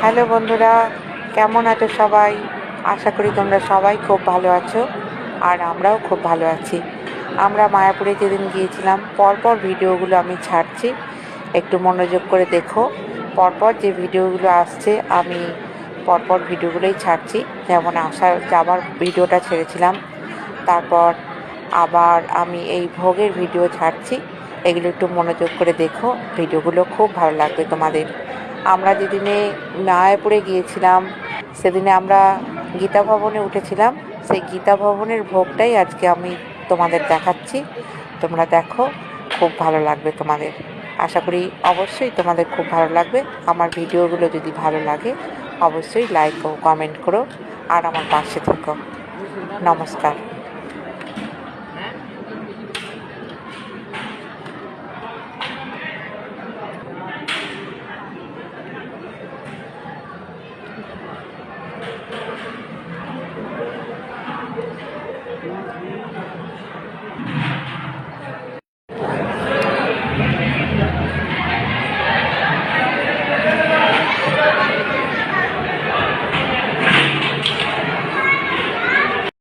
Hello বন্ধুরা, কেমন আছো সবাই? আশা করি তোমরা সবাই খুব ভালো আছো, আর আমরাও খুব ভালো আছি। আমরা মায়াপুরে যেদিন গিয়েছিলাম, পরপর ভিডিওগুলো আমি ছাড়ছি, একটু মনোযোগ করে দেখো। পরপর যে ভিডিওগুলো আসছে আমি পরপর ভিডিওগুলোই ছাড়ছি। যেমন যাবার ভিডিওটা ছেড়েছিলাম, তারপর আবার আমি এই ভোগের ভিডিও ছাড়ছি। এগুলো একটু মনোযোগ করে দেখো, ভিডিওগুলো খুব ভালো লাগবে তোমাদের। আমরা যেদিনে মায়াপুরে গিয়েছিলাম সেদিনে আমরা গীতা ভবনে উঠেছিলাম। সেই গীতা ভবনের ভোগটাই আজকে আমি তোমাদের দেখাচ্ছি। তোমরা দেখো, খুব ভালো লাগবে তোমাদের। আশা করি অবশ্যই তোমাদের খুব ভালো লাগবে। আমার ভিডিওগুলো যদি ভালো লাগে অবশ্যই লাইক ও কমেন্ট করো, আর আমার পাশে থেকো। নমস্কার।